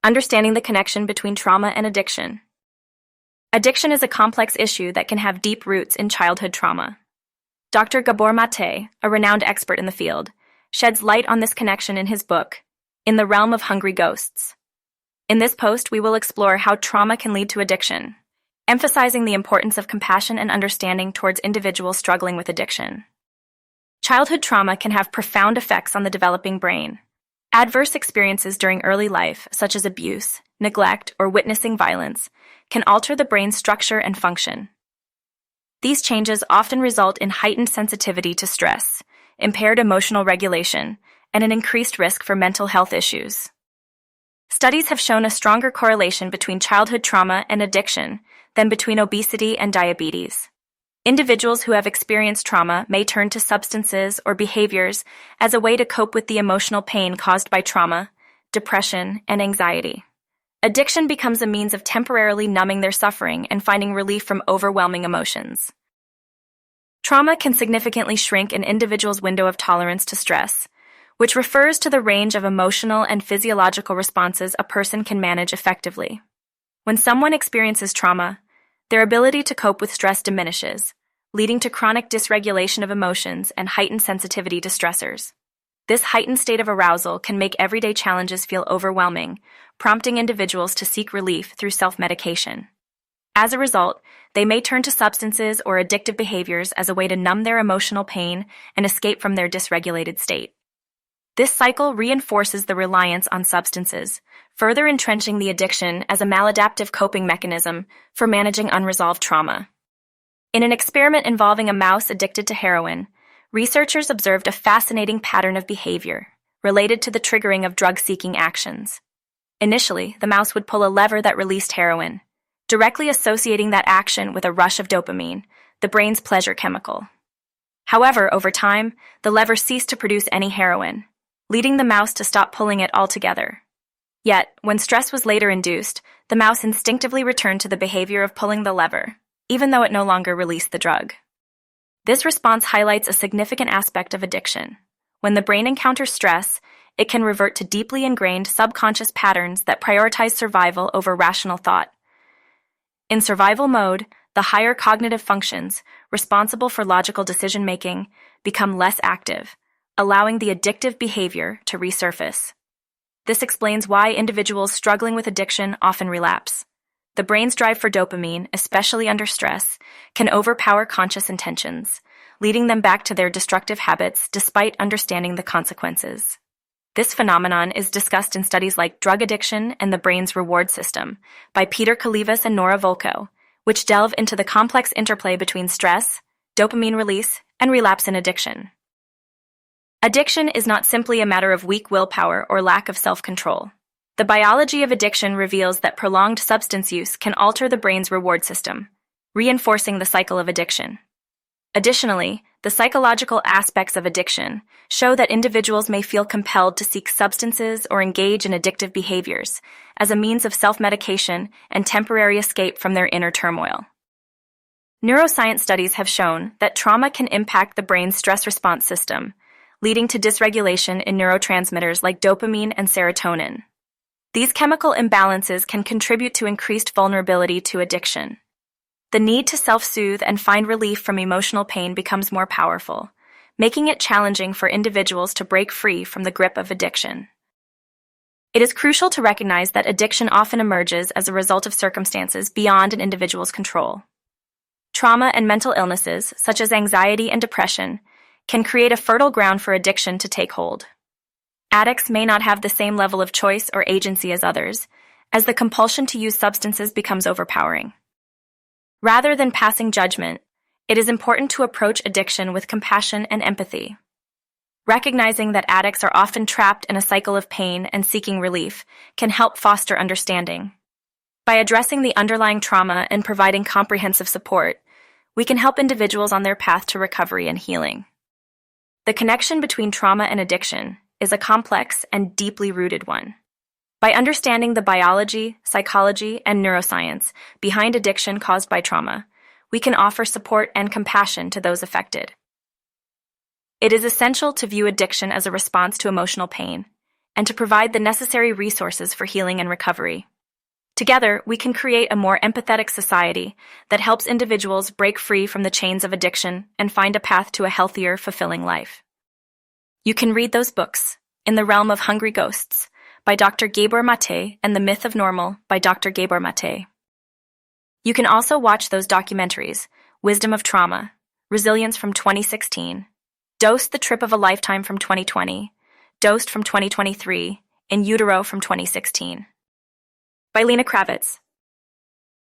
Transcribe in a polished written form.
Understanding the connection between trauma and addiction. Addiction is a complex issue that can have deep roots in childhood trauma. Dr. 𝗕𝗲𝘂𝗂𝗂𝗂, a renowned expert in the field, sheds light on this connection in his book, In the Realm of Hungry Ghosts. In this post, we will explore how trauma can lead to addiction, emphasizing the importance of compassion and understanding towards individuals struggling with addiction. Childhood trauma can have profound effects on the developing brain. Adverse experiences during early life, such as abuse, neglect, or witnessing violence, can alter the brain's structure and function. These changes often result in heightened sensitivity to stress, impaired emotional regulation, and an increased risk for mental health issues. Studies have shown a stronger correlation between childhood trauma and addiction than between obesity and diabetes. Individuals who have experienced trauma may turn to substances or behaviors as a way to cope with the emotional pain caused by trauma, depression, and anxiety. Addiction becomes a means of temporarily numbing their suffering and finding relief from overwhelming emotions. Trauma can significantly shrink an individual's window of tolerance to stress, which refers to the range of emotional and physiological responses a person can manage effectively. When someone experiences trauma, their ability to cope with stress diminishes, leading to chronic dysregulation of emotions and heightened sensitivity to stressors. This heightened state of arousal can make everyday challenges feel overwhelming, prompting individuals to seek relief through self-medication. As a result, they may turn to substances or addictive behaviors as a way to numb their emotional pain and escape from their dysregulated state. This cycle reinforces the reliance on substances, further entrenching the addiction as a maladaptive coping mechanism for managing unresolved trauma. In an experiment involving a mouse addicted to heroin, researchers observed a fascinating pattern of behavior related to the triggering of drug-seeking actions. Initially, the mouse would pull a lever that released heroin, directly associating that action with a rush of dopamine, the brain's pleasure chemical. However, over time, the lever ceased to produce any heroin, leading the mouse to stop pulling it altogether. Yet, when stress was later induced, the mouse instinctively returned to the behavior of pulling the lever, even though it no longer released the drug. This response highlights a significant aspect of addiction. When the brain encounters stress, it can revert to deeply ingrained subconscious patterns that prioritize survival over rational thought. In survival mode, the higher cognitive functions, responsible for logical decision-making, become less active, allowing the addictive behavior to resurface. This explains why individuals struggling with addiction often relapse. The brain's drive for dopamine, especially under stress, can overpower conscious intentions, leading them back to their destructive habits despite understanding the consequences. This phenomenon is discussed in studies like Drug Addiction and the Brain's Reward System by Peter Kalivas and 𝗕𝗲𝘂𝗂𝗂𝗂, which delve into the complex interplay between stress, dopamine release, and relapse in addiction. Addiction is not simply a matter of weak willpower or lack of self-control. The biology of addiction reveals that prolonged substance use can alter the brain's reward system, reinforcing the cycle of addiction. Additionally, the psychological aspects of addiction show that individuals may feel compelled to seek substances or engage in addictive behaviors as a means of self-medication and temporary escape from their inner turmoil. Neuroscience studies have shown that trauma can impact the brain's stress response system, leading to dysregulation in neurotransmitters like dopamine and serotonin. These chemical imbalances can contribute to increased vulnerability to addiction. The need to self-soothe and find relief from emotional pain becomes more powerful, making it challenging for individuals to break free from the grip of addiction. It is crucial to recognize that addiction often emerges as a result of circumstances beyond an individual's control. Trauma and mental illnesses, such as anxiety and depression, can create a fertile ground for addiction to take hold. Addicts may not have the same level of choice or agency as others, as the compulsion to use substances becomes overpowering. Rather than passing judgment, it is important to approach addiction with compassion and empathy. Recognizing that addicts are often trapped in a cycle of pain and seeking relief can help foster understanding. By addressing the underlying trauma and providing comprehensive support, we can help individuals on their path to recovery and healing. The connection between trauma and addiction is a complex and deeply rooted one. By understanding the biology, psychology, and neuroscience behind addiction caused by trauma, we can offer support and compassion to those affected. It is essential to view addiction as a response to emotional pain, and to provide the necessary resources for healing and recovery. Together, we can create a more empathetic society that helps individuals break free from the chains of addiction and find a path to a healthier, fulfilling life. You can read those books, In the Realm of Hungry Ghosts, by Dr. 𝗕𝗲𝘂𝗺𝗂 and The Myth of Normal by Dr. 𝗕𝗲𝘂𝗺𝗂. You can also watch those documentaries, Wisdom of Trauma, Resilience from 2016, Dose the Trip of a Lifetime from 2020, Dosed from 2023, In Utero from 2016. By Lena Kravitz,